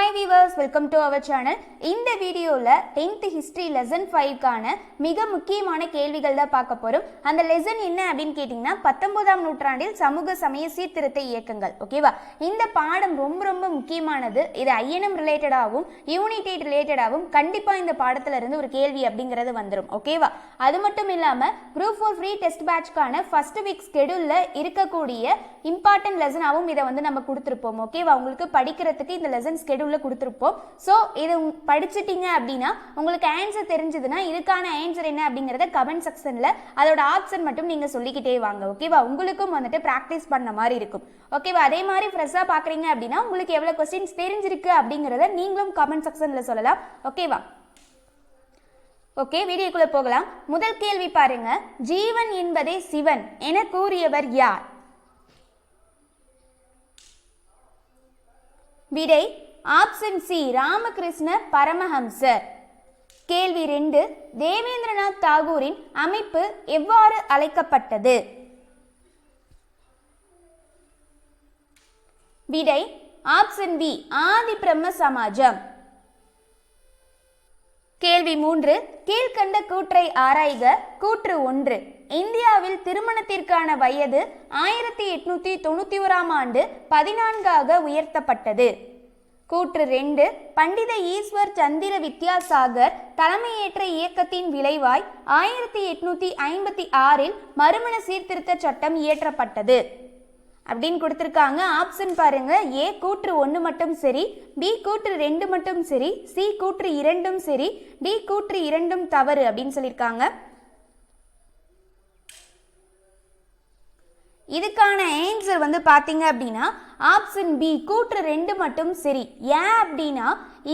Hi viewers, welcome to our channel. இந்த வீடியோல 10th history lesson 5 கான மிக முக்கியமான கேள்விகள் தான் பார்க்க போறோம். அந்த லெசன் என்ன அப்படினு கேட்டிங்கனா 19ஆம் நூற்றாண்டில் சமூக சமய சீர்திருத்த இயக்கங்கள். ஓகேவா? இந்த பாடம் ரொம்ப முக்கியமானது. இது INM ரிலேட்டடாவும் யூனிட்டி ரிலேட்டடாவும் கண்டிப்பா இந்த பாடத்துல இருந்து ஒரு கேள்வி அப்படிங்கிறது வந்துரும். ஓகேவா? அது மட்டும் இல்லாம group 4 free test batch கான first week scheduleல இருக்கக்கூடிய இம்பார்ட்டன்ட் லெசனாவும் இத வந்து நம்ம கொடுத்திருப்போம். ஓகேவா? உங்களுக்கு படிக்கிறதுக்கு இந்த லெசன் ஸ்கெடியூல்ல கொடுத்திருப்போம். சோ இது படிச்சிட்டீங்க அப்படினா உங்களுக்கு ஆன்சர் தெரிஞ்சதுனா இதுக்கான ஆன்சர் என்ன அப்படிங்கறத கமெண்ட் செக்ஷன்ல அதோட ஆப்ஷன் மட்டும் நீங்க சொல்லிக்கிட்டே வாங்க. ஓகேவா? உங்களுக்கும் வந்துட்டு பிராக்டீஸ் பண்ண மாதிரி இருக்கும். ஓகேவா? அதே மாதிரி ஃப்ரெஷ்ஷா பாக்குறீங்க அப்படினா உங்களுக்கு எவ்வளவு क्वेश्चंस தெரிஞ்சிருக்கு அப்படிங்கறத நீங்களும் கமெண்ட் செக்ஷன்ல சொல்லலாம். ஓகேவா? ஓகே, வீடியோக்குள்ள போகலாம். முதல் கேள்வி பாருங்க. ஜீவன் என்பதே சிவன் என கூறியவர் யார்? விடை ஆப்ஷன் சி ராமகிருஷ்ண பரமஹம்சர். கேள்வி 2. தேவேந்திரநாத் தாகூரின் அமைப்பு எவ்வாறு அழைக்கப்பட்டது? விடை ஆப்ஷன் பி ஆதி பிரம்ம சமாஜம். கேள்வி 3. கீழ்கண்ட கூற்றை ஆராய்க. கூற்று 1. இந்தியாவில் திருமணத்திற்கான வயது 1891ஆம் ஆண்டு 14ஆக உயர்த்தப்பட்டது. கூற்று 2. பண்டித ஈஸ்வர் சந்திர வித்யாசாகர் தலைமையேற்ற இயக்கத்தின் விளைவாய் 1856இல் மறுமண சீர்திருத்த சட்டம் இயற்றப்பட்டது அப்படின்னு கொடுத்திருக்காங்க. ஆப்ஷன் பாருங்க. ஏ கூற்று 1 மட்டும் சரி, பி கூற்று 2 மட்டும் சரி, சி கூற்று 2ம் சரி, டி கூற்று 2ம் தவறு அப்படின்னு சொல்லியிருக்காங்க. இதுக்கான ஆன்சர் வந்து பாத்தீங்க அப்படின்னா ஆப்ஷன் பி கூற்று 2 மட்டும் சரி. ஏன் அப்படின்னா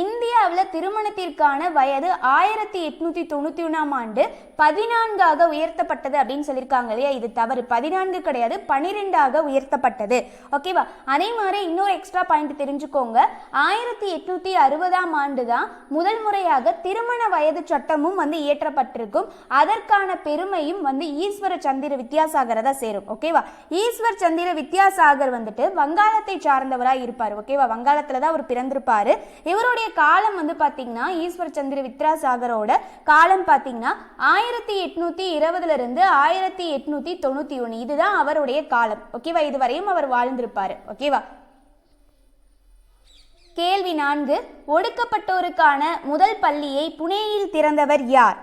இந்தியாவில் திருமணத்திற்கான வயது 1891ஆம் ஆண்டு 14ஆக உயர்த்தப்பட்டது அப்படின்னு சொல்லியிருக்காங்க இல்லையா? இது தவறு. 14 கிடையாது, 12ஆக உயர்த்தப்பட்டது. ஓகேவா? அதே மாதிரி இன்னொரு எக்ஸ்ட்ரா பாயிண்ட் தெரிஞ்சுக்கோங்க. 1860ஆம் ஆண்டு தான் முதல் முறையாக திருமண வயது சட்டமும் வந்து இயற்றப்பட்டிருக்கும். அதற்கான பெருமையும் வந்து ஈஸ்வர சந்திர வித்யாசாகரை தான் சேரும். ஓகேவா? ஈஸ்வர் சந்திர வித்யாசாகர் வந்துட்டு வங்காளத்தை சார்ந்தவராக இருப்பார். ஓகேவா? வங்காளத்துல தான் அவர் பிறந்திருப்பாரு. இவருடைய காலம் வந்து பாத்தீங்கன்னா ஈஸ்வர் சந்திர வித்யாசாகரோட காலம் பாத்தீங்கன்னா 1820 இருந்து 1891. இதுதான் அவருடைய காலம். ஓகேவா? இதுவரையும் அவர் வாழ்ந்திருப்பாரு. ஓகேவா? கேள்வி 4. ஒடுக்கப்பட்டோருக்கான முதல் பள்ளியை புனேயில் திறந்தவர் யார்?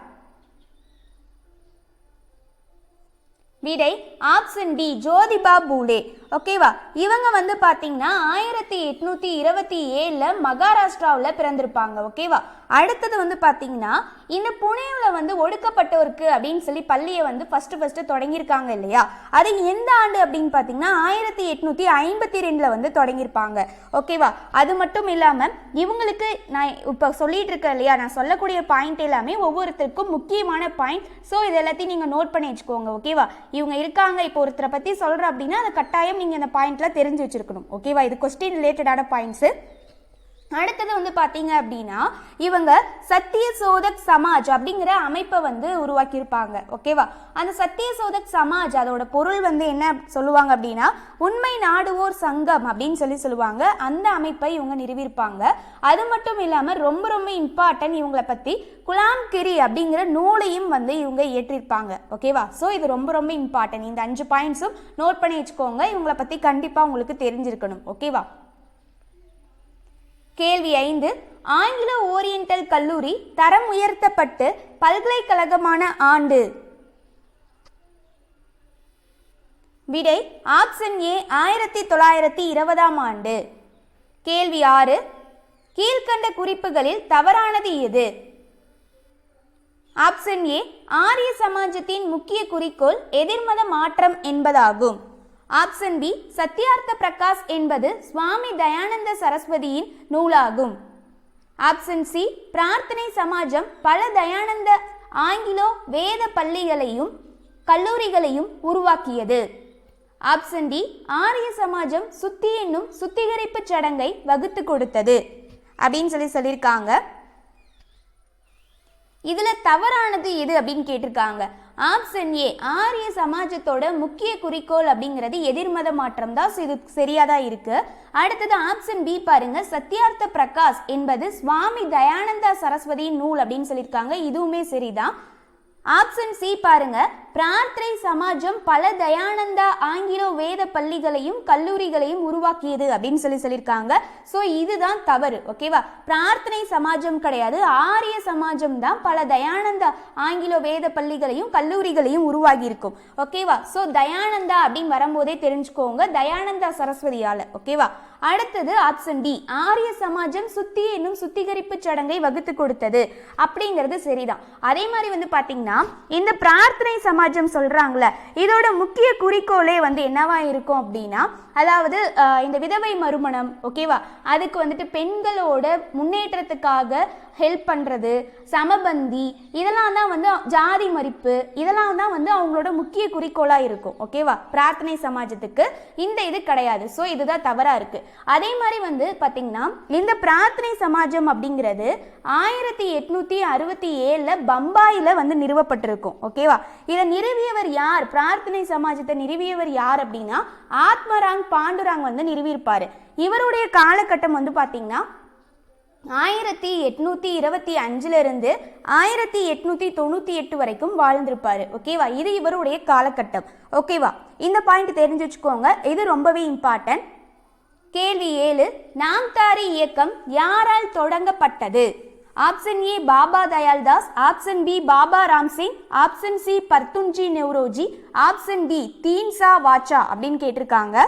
விடை ஆப்ஷன் டி ஜோதிபா பூலே. ஓகேவா? இவங்க வந்து பாத்தீங்கன்னா 1827 மகாராஷ்டிராவில் பிறந்திருப்பாங்க. ஓகேவா? அடுத்தது வந்து பாத்தீங்கன்னா இந்த புனேவில் வந்து ஒடுக்கப்பட்டோருக்கு அப்படின்னு சொல்லி பள்ளியை வந்து ஃபர்ஸ்ட் தொடங்கியிருக்காங்க இல்லையா? அது எந்த ஆண்டு அப்படின்னு பாத்தீங்கன்னா 1852 வந்து தொடங்கியிருப்பாங்க. ஓகேவா? அது மட்டும் இல்லாம இவங்களுக்கு நான் இப்ப சொல்லிட்டு இருக்கேன் இல்லையா, நான் சொல்லக்கூடிய பாயிண்ட் எல்லாமே ஒவ்வொருத்தருக்கும் முக்கியமான பாயிண்ட். ஸோ இது எல்லாத்தையும் நீங்க நோட் பண்ணி வச்சுக்கோங்க. ஓகேவா? இவங்க இருக்காங்க, இப்போ ஒருத்தரை பத்தி சொல்றேன் அப்படின்னா அதை கட்டாயம் நீங்க இந்த பாயிண்ட்ல தெரிஞ்சு வச்சிருக்கணும். ஓகேவா? இது क्वेश्चन ரிலேட்டடான பாயிண்ட்ஸ். அடுத்தது வந்து பாத்தீங்க அப்படின்னா இவங்க சத்திய சோதக் சமாஜ் அப்படிங்கிற அமைப்பை வந்து உருவாக்கி இருப்பாங்க. ஓகேவா? அந்த சத்திய சோதக் சமாஜ் அதோட பொருள் வந்து என்ன சொல்லுவாங்க அப்படின்னா உண்மை நாடுவோர் சங்கம் அப்படின்னு சொல்லுவாங்க. அந்த அமைப்பை இவங்க நிறுவியிருப்பாங்க. அது மட்டும் இல்லாம ரொம்ப இம்பார்ட்டன்ட், இவங்களை பத்தி குலாம் கிரி அப்படிங்கிற நூலையும் வந்து இவங்க இயற்றிருப்பாங்க. ஓகேவா? ஸோ இது ரொம்ப இம்பார்ட்டன்ட். இந்த 5 பாயிண்ட்ஸும் நோட் பண்ணி வச்சுக்கோங்க. இவங்களை பத்தி கண்டிப்பா உங்களுக்கு தெரிஞ்சிருக்கணும். ஓகேவா? கேள்வி 5. ஆங்கில ஓரியண்டல் கல்லூரி தரம் உயர்த்தப்பட்டு பல்கலைக்கழகமான ஆண்டு? விடை ஆப்ஷன் ஏ 1920ஆம் ஆண்டு. கேள்வி 6. கீழ்கண்ட குறிப்புகளில் தவறானது எது? ஆப்ஷன் ஏ ஆரிய சமாஜத்தின் முக்கிய குறிக்கோள் எதிர்மத மாற்றம் என்பதாகும். ஆப்ஷன் பி சத்யார்த்த பிரகாஷ் என்பது சுவாமி தயானந்த சரஸ்வதியின் நூலாகும். ஆப்ஷன் சி பிரார்த்தனை சமாஜம் பல தயானந்த ஆங்கிலோ வேத பள்ளிகளையும் கல்லூரிகளையும் உருவாக்கியது. ஆப்ஷன் டி ஆரிய சமாஜம் சுத்தி என்னும் சுத்திகரிப்பு சடங்கை வகுத்து கொடுத்தது அப்படின்னு சொல்லியிருக்காங்க. இதுல தவறானது எது அப்படின்னு கேட்டிருக்காங்க. ஆப்ஷன் ஏ ஆரிய சமாஜத்தோட முக்கிய குறிக்கோள் அப்படிங்கிறது எதிர்மத மாற்றம் தான். இது சரியாதான் இருக்கு. அடுத்தது ஆப்ஷன் பி பாருங்க, சத்யார்த்த பிரகாஷ் என்பது சுவாமி தயானந்தா சரஸ்வதியின் நூல் அப்படின்னு சொல்லியிருக்காங்க. இதுவுமே சரிதான். ஆப்ஷன் சி பாருங்க, பிரார்த்தனை சமாஜம் பல தயானந்தா ஆங்கிலோ வேத பள்ளிகளையும் கல்லூரிகளையும் உருவாக்கியது அப்படின்னு சொல்லியிருக்காங்க. ஸோ இதுதான் தவறு. ஓகேவா, பிரார்த்தனை சமாஜம் கிடையாது, ஆரிய சமாஜம் தான் பல தயானந்தா ஆங்கிலோ வேத பள்ளிகளையும் கல்லூரிகளையும் உருவாகி இருக்கும். ஓகேவா, ஸோ தயானந்தா அப்படின்னு வரும்போதே தெரிஞ்சுக்கோங்க, தயானந்தா சரஸ்வதியால. ஓகேவா, அடுத்தது ஆப்ஷன் டி, ஆரிய சமாஜம் சுத்தி என்னும் சுத்திகரிப்பு சடங்கை வகுத்து கொடுத்தது அப்படிங்கிறது சரிதான். அதே மாதிரி வந்து பாத்தீங்கன்னா இந்த பிரார்த்தனை சமாஜம் சொல்றாங்களே, இதோட முக்கிய குறிக்கோளே வந்து என்னவா இருக்கும் அப்படின்னா, அதாவது இந்த விதவை மறுமணம், ஓகேவா, அதுக்கு வந்துட்டு பெண்களோட முன்னேற்றத்துக்காக ஹெல்ப் பண்றது, சமபந்தி, இதெல்லாம் தான் வந்து ஜாதி மறிப்பு, இதெல்லாம் தான் வந்து அவங்களோட முக்கிய குறிக்கோளா இருக்கும். ஓகேவா, பிரார்த்தனை சமாஜத்துக்கு இந்த இது கிடையாது. ஸோ இதுதான் தவறா இருக்கு. அதே மாதிரி வந்து பாத்தீங்கன்னா இந்த பிரார்த்தனை சமாஜம் அப்படிங்கிறது 1867 பம்பாயில வந்து நிறுவப்பட்டிருக்கும். ஓகேவா, இதை நிறுவியவர் யார்? பிரார்த்தனை சமாஜத்தை நிறுவியவர் யார் அப்படின்னா ஆத்மராங் பாண்டுராங் வந்து நிறுவியிருப்பாரு. இவருடைய காலகட்டம் வந்து பாத்தீங்கன்னா 1825 இருந்து 1898 வரைக்கும் வாழ்ந்திருப்பாரு. ஓகேவா, இது இவருடைய காலகட்டம். ஓகேவா, இந்த பாயிண்ட் தெரிஞ்சு வச்சுக்கோங்க, இது ரொம்பவே இம்பார்ட்டன்ட். கேள்வி 7, நாம்தாரி இயக்கம் யாரால் தொடங்கப்பட்டது? Option A Baba Dayal Das, option B Baba Ram Singh, option C Furdunji Naoroji, option D Dinshaw Wacha அப்படின்னு கேட்டிருக்காங்க.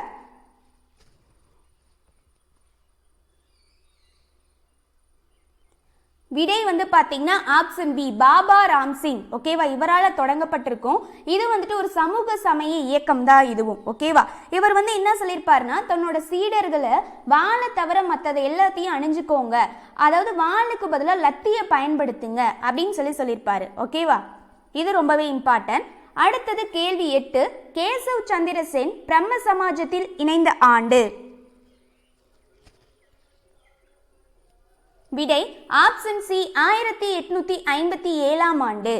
விடை வந்து பாத்தீங்கன்னா ஆப்ஷன் பி பாபா ராம்சிங். ஓகேவா, இவரால் தொடங்கப்பட்டிருக்கும். இது வந்துட்டு ஒரு சமூக சமய இயக்கம் தான் இதுவும். ஓகேவா, இவர் வந்து என்ன சொல்லியிருப்பாருன்னா, தன்னோட சீடர்களை வாழை தவிர மற்றதை எல்லாத்தையும் அணிஞ்சுக்கோங்க, அதாவது வாளுக்கு பதிலாக லத்தியை பயன்படுத்துங்க அப்படின்னு சொல்லியிருப்பாரு. ஓகேவா, இது ரொம்பவே இம்பார்ட்டன்ட். அடுத்தது கேள்வி 8, கேசவ் சந்திர சென் பிரம்ம சமாஜத்தில் இணைந்த ஆண்டு? விடை ஆப்ஷன் சி 1857 ஆண்டு.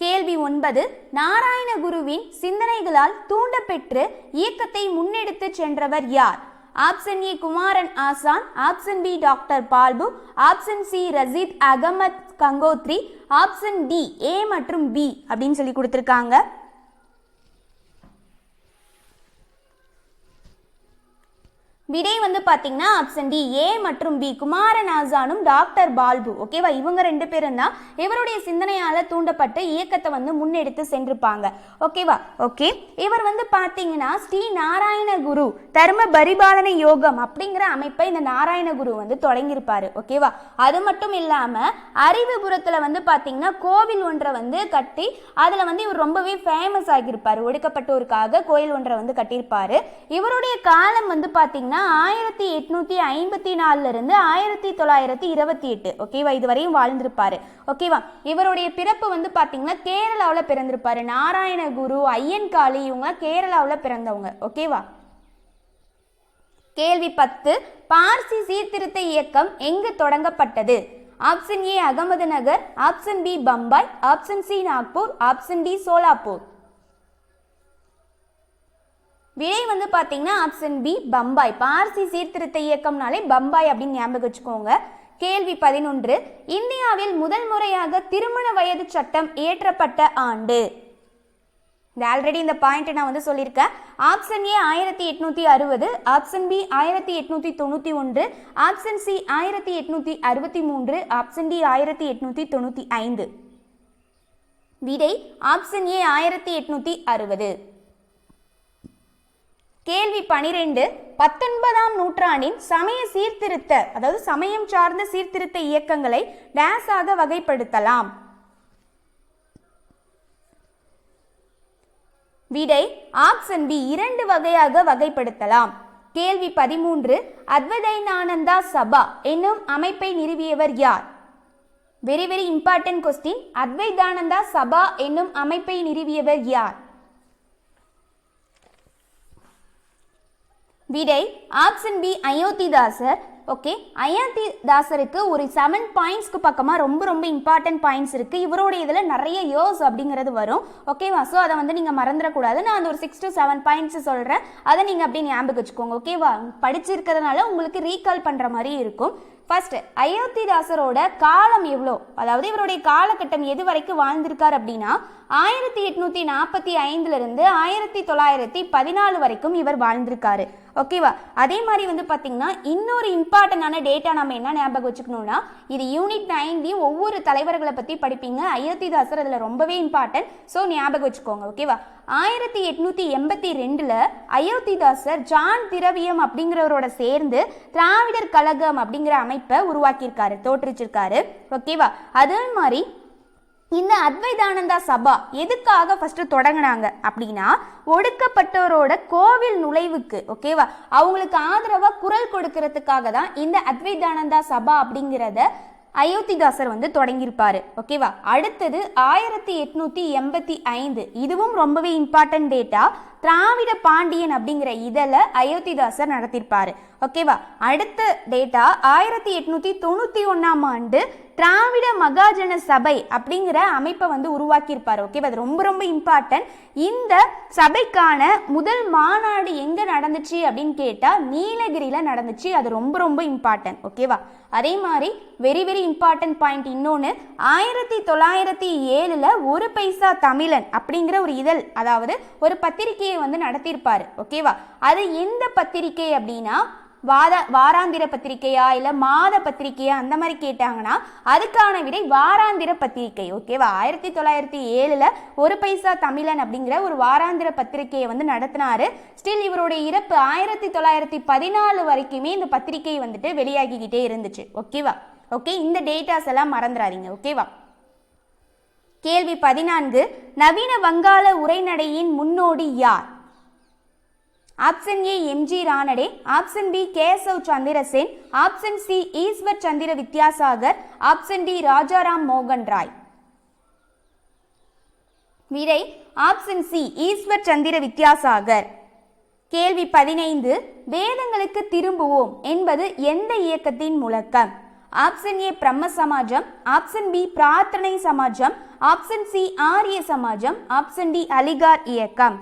கேள்வி 9, நாராயணகுருவின் சிந்தனைகளால் தூண்டப்பெற்று இயக்கத்தை முன்னெடுத்து சென்றவர் யார்? Option A Kumaran Asan, option B doctor Palpu, option C Rashid Ahmad Gangotri, option D A மற்றும் பி அப்படின்னு சொல்லி கொடுத்திருக்காங்க. விடை வந்து பாத்தீங்கன்னா ஆப்ஷன் டி ஏ மற்றும் பி, குமாரன் ஆசானும் டாக்டர் பால்பு. ஓகேவா, இவங்க 2 பேரும் தான் இவருடைய சிந்தனையால தூண்டப்பட்ட இயக்கத்தை வந்து முன்னெடுத்து சென்றிருப்பாங்க. ஓகேவா, ஓகே, இவர் வந்து பாத்தீங்கன்னா ஸ்ரீ நாராயண குரு தர்ம பரிபாலன யோகம் அப்படிங்கிற அமைப்பை இந்த நாராயணகுரு வந்து தொடங்கியிருப்பாரு. ஓகேவா, அது மட்டும் இல்லாம அறிவுபுரத்துல வந்து பாத்தீங்கன்னா கோவில் ஒன்றை வந்து கட்டி அதுல வந்து இவர் ரொம்பவே ஃபேமஸ் ஆகியிருப்பாரு. ஒடுக்கப்பட்டோருக்காக கோயில் ஒன்றை வந்து கட்டியிருப்பாரு. இவருடைய காலம் வந்து பாத்தீங்கன்னா 1854 இருந்து 1928. ஓகேவா, இதுவரையும் வாழ்ந்திருப்பாரு. ஓகேவா, இவருடைய பிறப்பு வந்து பாத்தீங்கன்னா கேரளாவில் பிறந்திருப்பாரு. நாராயணகுரு, ஐயன்காளி இவங்க கேரளாவில் பிறந்தவங்க. ஓகேவா, கேள்வி 10, பார்சி சீர்திருத்த இயக்கம் எங்கு தொடங்கப்பட்டது? Option A Ahmednagar, option B Bombay, option C Nagpur, option D Solapur. விடை வந்து பாத்தீங்கன்னா ஆப்ஷன் பி பம்பாய். பார்சி சீர்திருத்த இயக்கம்னாலே பம்பாய் அப்படின்னு ஞாபகம் வச்சுக்கோங்க. கேள்வி 11, இந்தியாவில் முதல் முறையாக திருமண வயது சட்டம் இயற்றப்பட்ட ஆண்டு? இந்த ஆல்ரெடி இந்த பாயிண்ட் நான் வந்து சொல்லியிருக்கேன். Option A 1860, option B 1891, option C 1863, option D 1895. விடை ஆப்ஷன் ஏ 1860. கேள்வி 12, 19ஆம் நூற்றாண்டின் சமய சீர்திருத்த, அதாவது சமயம் சார்ந்த சீர்திருத்த இயக்கங்களை டேஸாக வகைப்படுத்தலாம்? விடை ஆப்ஷன் பி 2 வகையாக வகைப்படுத்தலாம். கேள்வி 13, அத்வைதானந்தா சபா என்னும் அமைப்பை நிறுவியவர் யார்? Very very important question. Advaitananda Sabha என்னும் அமைப்பை நிறுவியவர் யார்? விடை ஆப்ஷன் பி அயோத்திதாசர். ஓகே, அயோத்திதாசருக்கு ஒரு 7 பாயிண்ட்ஸ்க்கு பக்கமாக ரொம்ப ரொம்ப இம்பார்ட்டன்ட் பாயிண்ட்ஸ் இருக்குது. இவரோட இதில் நிறைய இயர்ஸ் அப்படிங்கிறது வரும். ஓகேவா? ஸோ அதை வந்து நீங்கள் மறந்துடக்கூடாது. நான் அந்த ஒரு 6 to 7 பாயிண்ட்ஸ் சொல்கிறேன், அதை நீங்கள் அப்படியே ஞாபகம் வச்சுக்கோங்க. ஓகேவா? படிச்சிருக்கிறதுனால உங்களுக்கு ரீகால் பண்ணுற மாதிரி இருக்கும். ஃபர்ஸ்ட், அயோத்திதாசரோட காலம் எவ்வளோ, அதாவது இவருடைய காலகட்டம் எது வரைக்கும் வாழ்ந்திருக்கார் அப்படின்னா 1845 இருந்து 1914 வரைக்கும் இவர் வாழ்ந்திருக்காரு. ஓகேவா? அதே மாதிரி வந்து பார்த்தீங்கன்னா இன்னொரு இம்பார்ட்டண்டான டேட்டா நம்ம என்ன ஞாபகம் வச்சுக்கணும்னா, இது யூனிட் 9 ஒவ்வொரு தலைவர்களை பற்றி படிப்பீங்க. அயோத்திதாசர் அதில் ரொம்பவே இம்பார்ட்டன்ட். ஸோ ஞாபகம் வச்சுக்கோங்க. ஓகேவா? 1882 அயோத்திதாசர் ஜான் திரவியம் அப்படிங்கிறவரோட சேர்ந்து திராவிடர் கழகம் அப்படிங்கிற அமைப்பை உருவாக்கியிருக்காரு, தோற்றுச்சிருக்காரு. ஓகேவா? அதே மாதிரி இந்த அத்வைதானந்தா சபா எதுக்காக ஃபர்ஸ்ட் தொடங்கினாங்க அப்படின்னா, ஒடுக்கப்பட்டவரோட கோவில் நுழைவுக்கு, ஓகேவா, அவங்களுக்கு ஆதரவா குரல் கொடுக்கறதுக்காக தான் இந்த அத்வைதானந்தா சபா அப்படிங்கிறத அயோத்திதாசர் வந்து தொடங்கியிருப்பாரு. ஓகேவா? அடுத்தது 1885, இதுவும் ரொம்பவே இம்பார்ட்டன்ட் டேட்டா. திராவிட பாண்டியன் அப்படிங்கிற இதழ அயோத்திதாசர் நடத்திருப்பாரு. ஓகேவா? அடுத்த டேட்டா 1891 ஆண்டு திராவிட மகாஜன சபை அப்படிங்கிற அமைப்பை வந்து உருவாக்கியிருப்பாரு. ஓகேவா? அது ரொம்ப ரொம்ப இம்பார்ட்டன்ட். இந்த சபைக்கான முதல் மாநாடு எங்க நடந்துச்சு அப்படின்னு கேட்டா நீலகிரியில நடந்துச்சு. அது ரொம்ப ரொம்ப இம்பார்ட்டன்ட். ஓகேவா? அதே மாதிரி வெரி வெரி இம்பார்ட்டன்ட் பாயிண்ட் இன்னொன்று, 1907 ஒரு பைசா தமிழன் அப்படிங்கிற ஒரு இதழ், அதாவது ஒரு பத்திரிகையை வந்து நடத்தியிருப்பாரு. ஓகேவா? அது எந்த பத்திரிகை அப்படின்னா வாராந்திர பத்திரிகையா இல்ல மாத பத்திரிகையா அந்த மாதிரி கேட்டாங்கன்னா அதுக்கான விடை வாராந்திர பத்திரிகை. ஓகேவா? 1907 ஒரு பைசா தமிழன் அப்படிங்கிற ஒரு வாராந்திர பத்திரிகையை வந்து நடத்தினாரு. ஸ்டில் இவருடைய இறப்பு 1914 வரைக்குமே இந்த பத்திரிகை வந்துட்டு வெளியாகிக்கிட்டே இருந்துச்சு. ஓகேவா? ஓகே, இந்த டேட்டாஸ் எல்லாம் மறந்துடாதீங்க. ஓகேவா? கேள்வி 14, நவீன வங்காள உரைநடையின் முன்னோடி யார்? Option A M G Ranade, option B Keshav Chandra Sen, option C Ishwar Chandra Vidyasagar, option D Rajaram மோகன் ராய். விடை ஆப்ஷன் சி ஈஸ்வர் சந்திர வித்யாசாகர். கேள்வி 15, வேதங்களுக்கு திரும்புவோம் என்பது எந்த இயக்கத்தின் முழக்கம்? ஆப்ஷன் ஏ பிரம்ம சமாஜம், ஆப்ஷன் பி பிரார்த்தனை சமாஜம், ஆப்ஷன் சி ஆரிய சமாஜம், ஆப்ஷன் டி அலிகார் இயக்கம்.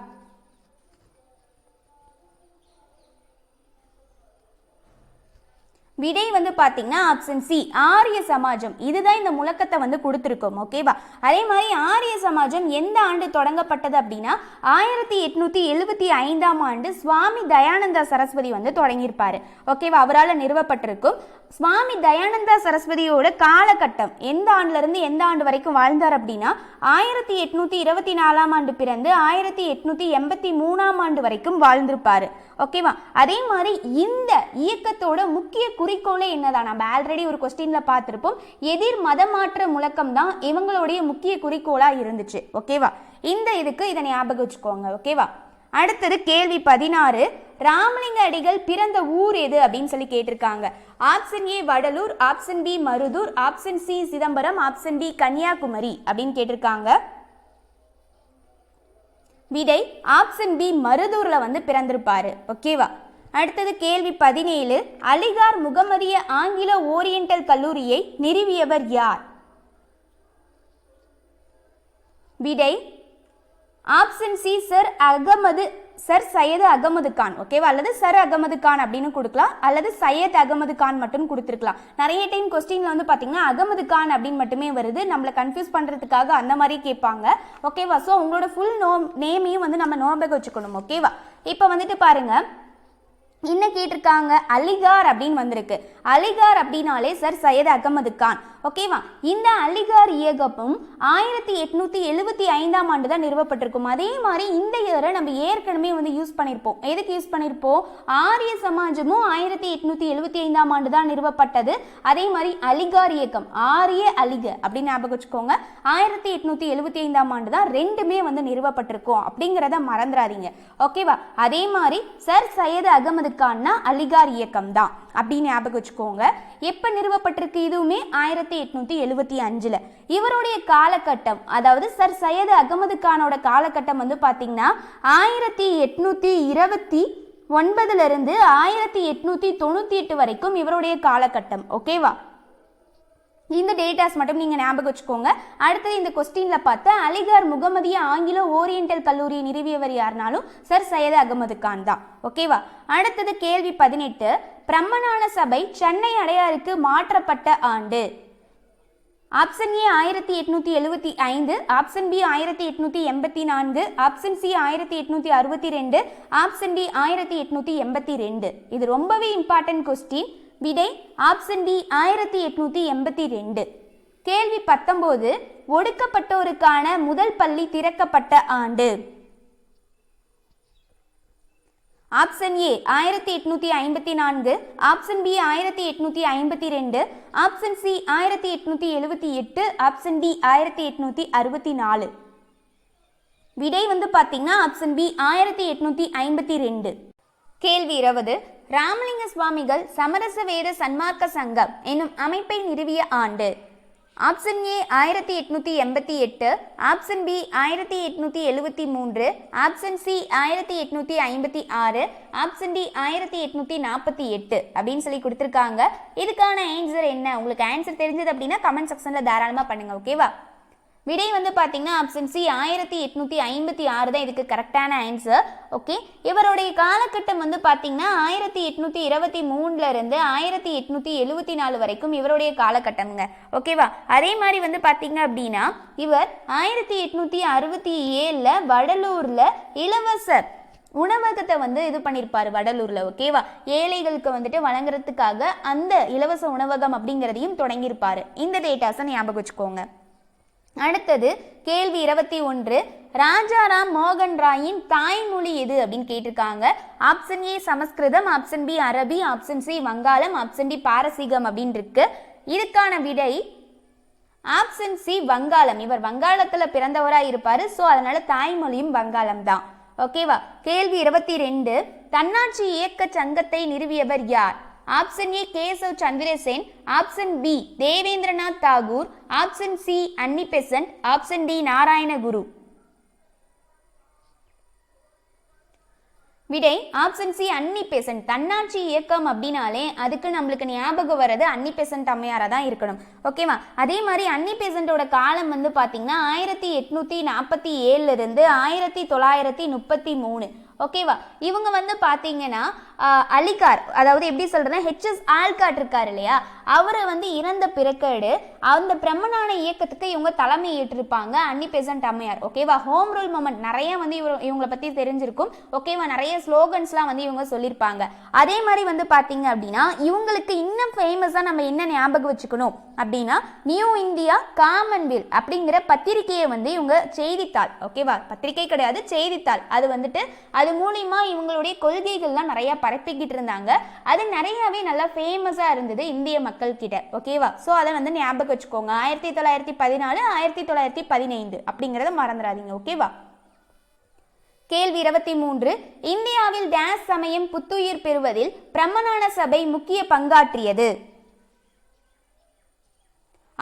விடை வந்து பார்த்தீங்கன்னா ஆப்ஷன் சி ஆரிய சமாஜம். இதுதான் இந்த முழக்கத்தை வந்து கொடுத்துருக்கோம். ஓகேவா? அதே மாதிரி ஆரிய சமாஜம் எந்த ஆண்டு தொடங்கப்பட்டது அப்படின்னா 1875 ஆண்டு சுவாமி தயானந்தா சரஸ்வதி வந்து தொடங்கியிருப்பாரு. ஓகேவா? அவரால் நிறுவப்பட்டிருக்கும். சுவாமி தயானந்தா சரஸ்வதியோட காலகட்டம் எந்த ஆண்டுல இருந்து எந்த ஆண்டு வரைக்கும் வாழ்ந்தார் அப்படின்னா 1824 ஆண்டு பிறந்து 1883 ஆண்டு வரைக்கும் வாழ்ந்திருப்பாரு. ஓகேவா? அதே மாதிரி இந்த இயக்கத்தோட முக்கிய குறிக்கோளே என்னதான், நம்ம ஆல்ரெடி ஒரு கொஸ்டின்ல பார்த்திருப்போம். எதிர் மதமாற்ற முழக்கம் தான் இவங்களுடைய முக்கிய குறிக்கோளா இருந்துச்சு. ஓகேவா? இந்த இதுக்கு இதை ஞாபகம் வச்சுக்கோங்க. ஓகேவா? அடுத்தது கேள்வி 16, ராமலிங்க அடிகள் பிறந்த ஊர் எது அப்படின்னு சொல்லி கேட்டிருக்காங்க. Option A Vadalur, option B Maruthur, option C Chidambaram, option D Kanyakumari அப்படின்னு கேட்டிருக்காங்க. விடை ஆப்ஷன் பி மருதூர்ல வந்து பிறந்திருப்பாரு. ஓகேவா? அடுத்தது கேள்வி 17, அலிகார் முகமதிய ஆங்கில ஓரியண்டல் கல்லூரியை நிறுவியவர் யார்? விடை option C sir Syed Ahmed Khan. ஓகேவா? அல்லது சர் அகமது கான் அப்படின்னு கொடுக்கலாம், அல்லது சையத் அகமது கான் மட்டும் கொடுத்துருக்கலாம். நிறைய டைம் கொஸ்டின்ல வந்து பார்த்தீங்கன்னா அகமது கான் அப்படின்னு மட்டுமே வருது, நம்மளை கன்ஃபியூஸ் பண்ணுறதுக்காக அந்த மாதிரி கேட்பாங்க. ஓகேவா? ஸோ உங்களோட ஃபுல் நேமையும் வந்து நம்ம ஞாபகம் வச்சுக்கணும். ஓகேவா? இப்போ வந்துட்டு பாருங்க, என்ன கேட்டிருக்காங்க, அலிகார் அப்படின்னு வந்திருக்கு. அலிகார் அப்படின்னாலே சர் சையது அகமது கான். ஓகேவா? இந்த அலிகார் இயக்கமும் 1875 ஆண்டு தான் நிறுவப்பட்டிருக்கும். அதே மாதிரி இந்த இயரை நம்ம ஏற்கனவே வந்து யூஸ் பண்ணியிருப்போம். எதுக்கு யூஸ் பண்ணியிருப்போம்? ஆரிய சமாஜமும் 1875 ஆண்டு தான் நிறுவப்பட்டது. அதே மாதிரி அலிகார் இயக்கம் ஆரிய அலிக அப்படின்னு ஞாபகம் வச்சுக்கோங்க. 1875 ஆண்டு தான் ரெண்டுமே வந்து நிறுவப்பட்டிருக்கும் அப்படிங்கிறத மறந்துடாதீங்க. ஓகேவா? அதே மாதிரி சர் சையது அகமது கான்னா அலிகார் இயக்கம் தான் அப்படின்னு ஞாபகம் வச்சுக்கோங்க. எப்ப நிறுவப்பட்டிருக்கு? இதுவுமே 1875. இவருடைய காலகட்டம், அதாவது சர் சையது அகமது கானோட காலகட்டம் வந்து பாத்தீங்கன்னா 1821 1809 1898 வரைக்கும் இவருடைய காலகட்டம். ஓகேவா? இந்த டேட்டாஸ் மட்டும் நீங்கள் ஞாபகம் வச்சுக்கோங்க. அடுத்தது இந்த கொஸ்டினில் பார்த்த அலிகார் முகமதிய ஆங்கிலோ ஓரியண்டல் கல்லூரியை நிறுவியவர் யாருனாலும் சர் சையது அகமது கான் தான். ஓகேவா? அடுத்தது கேள்வி 18. பிரம்மஞான சபை சென்னை அடையாருக்கு மாற்றப்பட்ட ஆண்டு. Option A 1875, option B 1884, option C 1862, option D 1882. இது ரொம்பவே இம்பார்ட்டன்ட் கொஸ்டின். விடை ஆப்ஷன் டி 1882. கேள்வி 19. ஒடுக்கப்பட்டோருக்கான முதல் பள்ளி திறக்கப்பட்ட ஆண்டு. Option A 1854, option B 1852, option C 1878, option D 1864. விடை வந்து பார்த்தீங்கன்னா ஆப்ஷன் பி 1852. கேள்வி 20. ராமலிங்க சுவாமிகள் சமரச வேத சன்மார்க்க சங்கம் என்னும் அமைப்பை நிறுவிய ஆண்டு. Option A 1888, option B 1873, option C 1856, option D 1848 அப்படின்னு சொல்லி கொடுத்துருக்காங்க. இதுக்கான ஆன்சர் என்ன? உங்களுக்கு ஆன்சர் தெரிஞ்சது அப்படின்னா கமெண்ட் செக்ஷனில் தாராளமாக பண்ணுங்க. ஓகேவா? விடை வந்து பார்த்தீங்கன்னா ஆப்ஷன் சி 1856 தான் இதுக்கு கரெக்டான ஆன்சர். ஓகே, இவருடைய காலகட்டம் வந்து பார்த்தீங்கன்னா 1823 இருந்து 1874 வரைக்கும் இவருடைய காலகட்டம்ங்க. ஓகேவா? அதே மாதிரி வந்து பார்த்தீங்க அப்படின்னா இவர் 1867 வடலூரில் இலவச உணவகத்தை வந்து இது பண்ணியிருப்பார் வடலூரில். ஓகேவா? ஏழைகளுக்கு வந்துட்டு வழங்குறதுக்காக அந்த இலவச உணவகம் அப்படிங்கிறதையும் தொடங்கியிருப்பார். இந்த டேட்டாஸை ஞாபகம் வச்சுக்கோங்க. அடுத்தது கேள்வி 21. ராஜாராம் மோகன் ராயின் தாய்மொழி எது அப்படின்னு கேட்டிருக்காங்க. ஆப்ஷன் ஏ சமஸ்கிருதம், ஆப்ஷன் பி அரபி, ஆப்ஷன் சி வங்காளம், ஆப்ஷன் டி பாரசீகம் அப்படின்னு இருக்கு. இதுக்கான விடை ஆப்ஷன் சி வங்காளம். இவர் வங்காளத்தில் பிறந்தவராக இருப்பார். ஸோ அதனால தாய்மொழியும் வங்காளம் தான். ஓகேவா? கேள்வி 22. தன்னாட்சி இயக்க சங்கத்தை நிறுவியவர் யார்? Option A Keshav Chandrasen, option B Debendranath Tagore, option C Annie Besant, option D Narayanaguru. விடை ஆப்ஷன் சி அன்னி பெசன்ட். தன்னாட்சி இயக்கம் அப்படின்னாலே அதுக்கு நம்மளுக்கு ஞாபகம் வர்றது அன்னி பெசன்ட் அம்மையாரா தான் இருக்கணும். ஓகேவா? அதே மாதிரி அன்னி பெசன்ட்டோட காலம் வந்து பார்த்தீங்கன்னா 1847 இருந்து 1933. ஓகேவா? இவங்க வந்து பார்த்தீங்கன்னா அலிகார், அதாவது எப்படி சொல்றதுன்னா ஹெச்எஸ் ஆல்காட் இருக்கார் இல்லையா, அவரை வந்து இறந்த பிறகு அந்த பிரம்மஞான இயக்கத்துக்கு இவங்க தலைமை ஏற்றிருப்பாங்க அன்னி பெசன்ட் அம்மையார். ஓகேவா? ஹோம் ரூல் மூமெண்ட் நிறைய வந்து இவங்களை பற்றி தெரிஞ்சிருக்கும். ஓகேவா? நிறைய ஸ்லோகன்ஸ்லாம் வந்து இவங்க சொல்லியிருப்பாங்க. அதே மாதிரி வந்து பார்த்தீங்க அப்படின்னா இவங்களுக்கு இன்னும் ஃபேமஸாக நம்ம என்ன ஞாபகம் வச்சுக்கணும் அப்படின்னா நியூ இந்தியா காமன்வெல்த் அப்படிங்கிற பத்திரிகையை வந்து இவங்க செய்தித்தாள். ஓகேவா? பத்திரிகை கிடையாது, செய்தித்தாள். அது வந்துட்டு அது மூலியமா இவங்களுடைய கொள்கைகள்லாம் நிறைய பரப்பிக்கிட்டு இருந்தாங்க. அது நிறையவே நல்லா ஃபேமஸாக இருந்தது இந்திய மக்கள் கிட்ட. ஓகேவா? ஸோ அதை வந்து ஞாபகம் வச்சுக்கோங்க. 1914 1915 அப்படிங்கிறத மறந்துடாதீங்க. ஓகேவா? கேள்வி 23. இந்தியாவில் டேஸ் சமயம் புத்துயிர் பெறுவதில் பிரம்மஞான சபை முக்கிய பங்காற்றியது.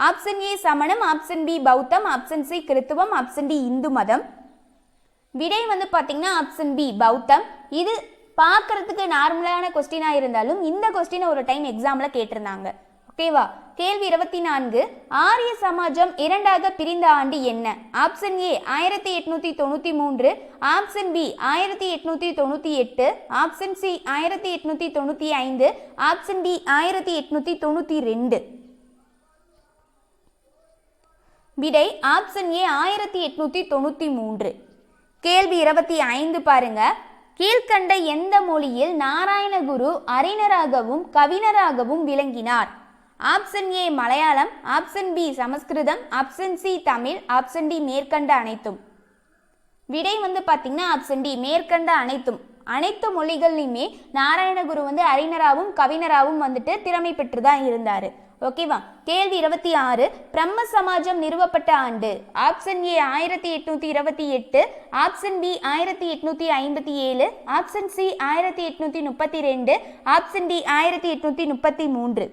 ஆப்ஷன் ஏ சமணம், ஆப்ஷன் பி பௌத்தம், ஆப்ஷன் சி கிறித்துவம், ஆப்ஷன் டி இந்து மதம். விடை வந்து பார்த்தீங்கன்னா ஆப்ஷன் பி பௌத்தம். இது பார்க்கறதுக்கு நார்மலான கொஸ்டினாக இருந்தாலும் இந்த கொஸ்டினை ஒரு டைம் எக்ஸாமில் கேட்டிருந்தாங்க. ஓகேவா? கேள்வி 24. ஆரிய சமாஜம் இரண்டாக பிரிந்த ஆண்டு என்ன? Option A 1893, option B 1898, option C 1895, option D 1892. விடை ஆப்ஷன் ஏ 1893. கேள்வி 25 பாருங்க. கீழ்கண்ட எந்த மொழியில் நாராயணகுரு அறிஞராகவும் கவிஞராகவும் விளங்கினார்? Option A Malayalam, option B சமஸ்கிருதம், option C Tamil, option D மேற்கண்ட அனைத்தும். விடை வந்து பார்த்தீங்கன்னா ஆப்ஷன் டி மேற்கண்ட அனைத்தும். அனைத்து மொழிகள்லையுமே நாராயணகுரு வந்து அறிஞராகவும் கவிஞராகவும் வந்துட்டு திறமை பெற்று தான் இருந்தார். ஓகேவா? கேள்வி 26. பிரம்ம சமாஜம் நிறுவப்பட்ட ஆண்டு. Option A 1828, option B 1857, option C 1832, option D 1833.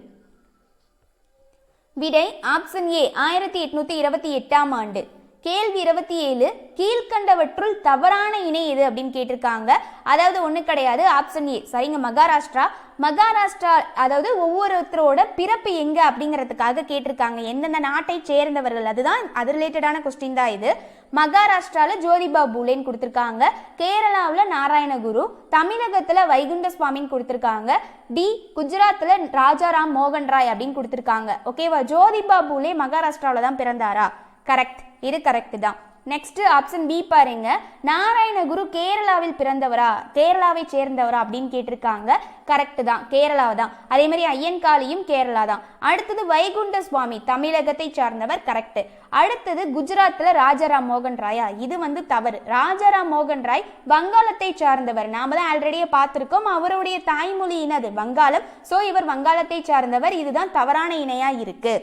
விடை ஆப்ஷன் ஏ 1828 ஆண்டு. கேள்வி 27, கீழ்கண்டவற்றுள் தவறான இணை எது அப்படின்னு கேட்டிருக்காங்க. அதாவது ஒண்ணு கிடையாது, ஆப்ஷன் ஏ. சரிங்க, மகாராஷ்டிரா. மகாராஷ்டிரா அதாவது ஒவ்வொருத்தரோட பிறப்பு எங்க அப்படிங்கிறதுக்காக கேட்டிருக்காங்க, எந்தெந்த நாட்டை சேர்ந்தவர்கள், அதுதான் அது ரிலேட்டடான கொஸ்டின் தான் இது. மகாராஷ்டிரால ஜோதிபா பூலேன்னு கொடுத்துருக்காங்க, கேரளாவில் நாராயணகுரு, தமிழகத்துல வைகுண்ட சுவாமின்னு கொடுத்துருக்காங்க, டி குஜராத்தில் ராஜாராம் மோகன் ராய் அப்படின்னு கொடுத்துருக்காங்க. ஓகேவா, ஜோதிபா பூலே மகாராஷ்டிராவில் தான் பிறந்தாரா? கரெக்ட், இது கரெக்ட் தான். நெக்ஸ்ட் ஆப்ஷன் பி பாருங்க, நாராயணகுரு கேரளாவில் பிறந்தவரா, கேரளாவை சேர்ந்தவரா அப்படின்னு கேட்டிருக்காங்க. கரெக்ட் தான், கேரளா தான். அதே மாதிரி ஐயன்காளியும் கேரளா தான். அடுத்தது வைகுண்ட சுவாமி தமிழகத்தை சார்ந்தவர். கரெக்ட். அடுத்தது குஜராத்ல ராஜாராம் மோகன் ராயா, இது வந்து தவறு. ராஜாராம் மோகன் ராய் வங்காளத்தை சார்ந்தவர். நாம தான் ஆல்ரெடியே பார்த்திருக்கோம், அவருடைய தாய்மொழி இனது வங்காளம். சோ இவர் வங்காளத்தை சார்ந்தவர். இதுதான் தவறான இணையா இருக்கு.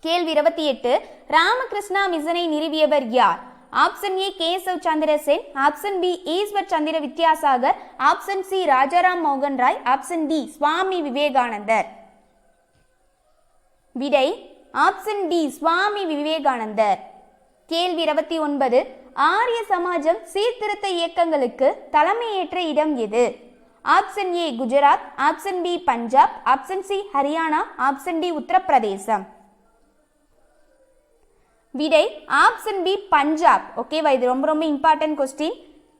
கேள்வி 28, ராமகிருஷ்ணா மிஷனை நிறுவியவர் யார்? Option A Keshav Chandra Sen, option B Ishwar Chandra Vidyasagar, option C Rajaram மோகன் ராய், ஆப்ஷன் டி சுவாமி விவேகானந்தர். விடை ஆப்ஷன் டி சுவாமி விவேகானந்தர். கேள்வி 29, ஆரிய சமாஜம் சீர்திருத்த இயக்கங்களுக்கு தலைமையேற்ற இடம் எது? Option A Gujarat, option B Punjab, option C Haryana, option D உத்தரப்பிரதேசம். விடை ஆப்ஷன் பி பஞ்சாப். ஓகேவா, இது ரொம்ப ரொம்ப இம்பார்ட்டன்ட் கொஸ்டின்.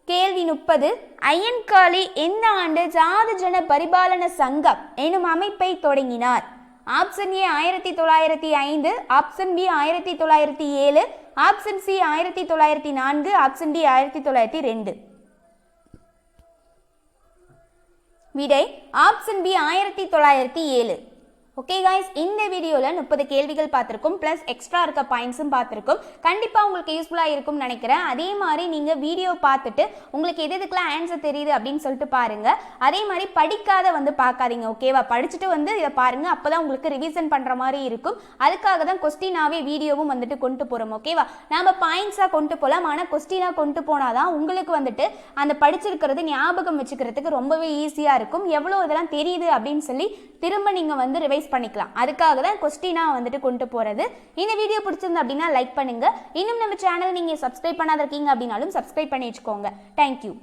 கேள்வி 30, ஐயன்காளி எந்த ஆண்டு சாதுஜன பரிபாலன சங்கம் எனும் அமைப்பை தொடங்கினார்? Option A 1905, option B 1907, option C 1904, option D 1902. விடை ஆப்ஷன் பி 1907. ஓகே கைஸ், இந்த வீடியோவில் 30 கேள்விகள் பார்த்துருக்கோம், ப்ளஸ் எக்ஸ்ட்ரா இருக்க பாயிண்ட்ஸும் பார்த்துருக்கோம். கண்டிப்பாக உங்களுக்கு யூஸ்ஃபுல்லாக இருக்கும்னு நினைக்கிறேன். அதே மாதிரி நீங்கள் வீடியோ பார்த்துட்டு உங்களுக்கு எதுக்கெல்லாம் ஆன்சர் தெரியுது அப்படின்னு சொல்லிட்டு பாருங்கள். அதே மாதிரி படிக்காத வந்து பார்க்காதீங்க. ஓகேவா, படிச்சுட்டு வந்து இதை பாருங்கள், அப்போ தான் உங்களுக்கு ரிவிஷன் பண்ணுற மாதிரி இருக்கும். அதுக்காக தான் கொஸ்டினாவே வீடியோவும் வந்துட்டு கொண்டு போகிறோம். ஓகேவா, நம்ம பாயிண்ட்ஸாக கொண்டு போகலாம், ஆனால் கொஸ்டினாக கொண்டு போனால் தான் உங்களுக்கு வந்துட்டு அந்த படிச்சிருக்கிறது ஞாபகம் வச்சுக்கிறதுக்கு ரொம்பவே ஈஸியாக இருக்கும். எவ்வளோ இதெல்லாம் தெரியுது அப்படின்னு சொல்லி திரும்ப நீங்கள் வந்து ரிவைஸ் பண்ணிக்கலாம். அதுக்காக தான் கொஸ்டினா வந்துட்டு கொண்டு போறது. இந்த வீடியோ பிடிச்சிருந்தா அப்படின்னா லைக் பண்ணுங்க. இன்னும் நம்ம சேனல் நீங்க சப்ஸ்கிரைப் பண்ணாத இருக்கீங்க அப்படின்னாலும் சப்ஸ்கிரைப் பண்ணி வச்சுக்கோங்க. தேங்க்யூ.